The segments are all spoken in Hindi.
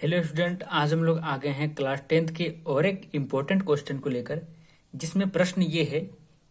हेलो स्टूडेंट, आज हम लोग आ गए हैं क्लास 10th के और एक इम्पोर्टेंट क्वेश्चन को लेकर, जिसमें प्रश्न ये है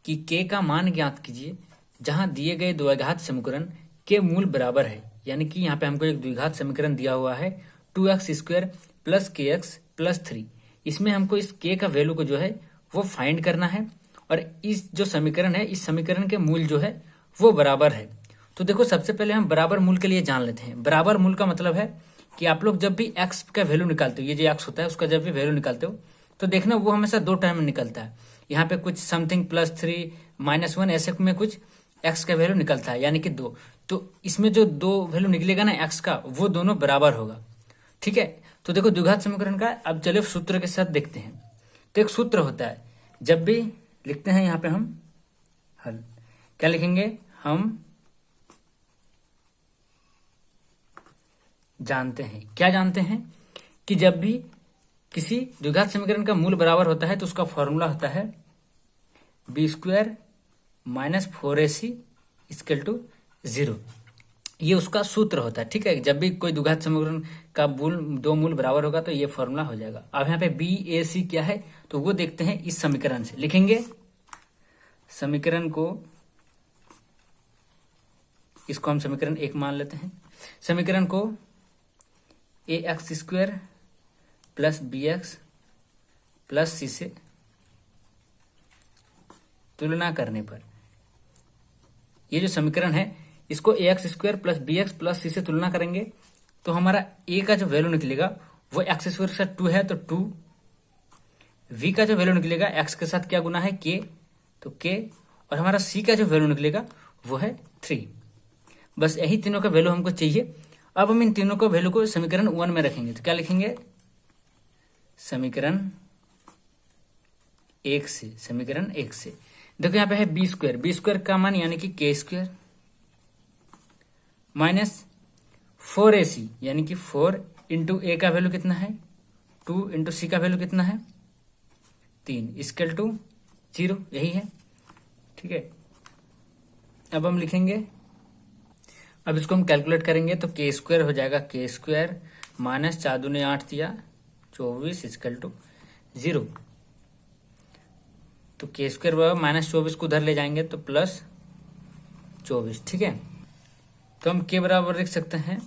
कि के का मान ज्ञात कीजिए जहां दिए गए द्विघात समीकरण के मूल बराबर है। यानी कि यहाँ पे हमको एक द्विघात समीकरण दिया हुआ है 2x² प्लस के एक्स प्लस 3। इसमें हमको इस के का वैल्यू को जो है वो फाइंड करना है और इस जो समीकरण है इस समीकरण के मूल जो है वो बराबर है। तो देखो, सबसे पहले हम बराबर मूल के लिए जान लेते हैं। बराबर मूल का मतलब है कि आप लोग जब भी x का वैल्यू निकालते हो, ये जो x होता है उसका जब भी वैल्यू निकालते हो तो देखना वो हमेशा दो टर्म में निकलता है। यहाँ पे कुछ समथिंग +3 -1 ऐसे में कुछ x का वैल्यू निकलता है, यानी कि 2। तो इसमें जो दो वैल्यू निकलेगा ना x का, वो दोनों बराबर होगा। ठीक है, तो देखो द्विघात समीकरण का अब चलिए सूत्र के साथ देखते हैं। तो एक सूत्र होता है, जब भी लिखते हैं यहाँ पे हम हल, क्या लिखेंगे? हम जानते हैं, क्या जानते हैं कि जब भी किसी द्विघात समीकरण का मूल बराबर होता है तो उसका फॉर्मूला होता है b² - 4ac = 0। ये उसका सूत्र होता है। ठीक है, जब भी कोई द्विघात समीकरण का दो मूल बराबर होगा तो ये फॉर्मूला हो जाएगा। अब यहाँ पे BAC क्या है तो वो देखते हैं। इस समीकरण से लिखेंगे, समीकरण को, इसको हम समीकरण 1 मान लेते हैं। समीकरण को ax² plus bx plus c से तुलना करने पर, ये जो समीकरण है इसको ax² plus bx plus c से तुलना करेंगे तो हमारा a का जो वैल्यू निकलेगा वो x² के साथ 2 है तो 2, v का जो वैल्यू निकलेगा x के साथ क्या गुना है k, तो k, और हमारा c का जो वैल्यू निकलेगा वो है 3। बस यही तीनों का वैल्यू हमको चाहिए। अब हम इन तीनों को वैल्यू को समीकरण 1 में रखेंगे तो क्या लिखेंगे? समीकरण 1 से, समीकरण 1 से देखो यहाँ पे है b² का मान यानी कि k² माइनस 4ac यानी कि 4 इंटू a का वैल्यू कितना है 2 इंटू c का वैल्यू कितना है 3 = 0, यही है। ठीक है, अब हम लिखेंगे, अब इसको हम कैलकुलेट करेंगे तो k² हो जाएगा k² माइनस 4 दूनी 8 दिया 24 = 0। तो k² माइनस 24 को उधर ले जाएंगे तो प्लस 24। ठीक है, तो हम k बराबर लिख सकते हैं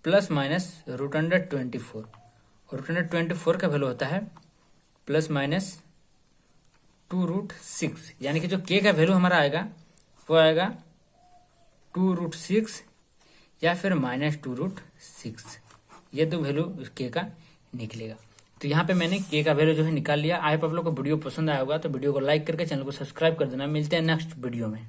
प्लस माइनस √24। √24 का वैल्यू होता है प्लस माइनस 2√6, यानी कि जो k का वैल्यू हमारा आएगा वो आएगा 2√6 या फिर -2√6। ये तो वैल्यू k का निकलेगा। तो यहाँ पे मैंने k का वैल्यू जो है निकाल लिया। आई होप आप लोग को वीडियो पसंद आया होगा तो वीडियो को लाइक करके चैनल को सब्सक्राइब कर देना। मिलते हैं नेक्स्ट वीडियो में।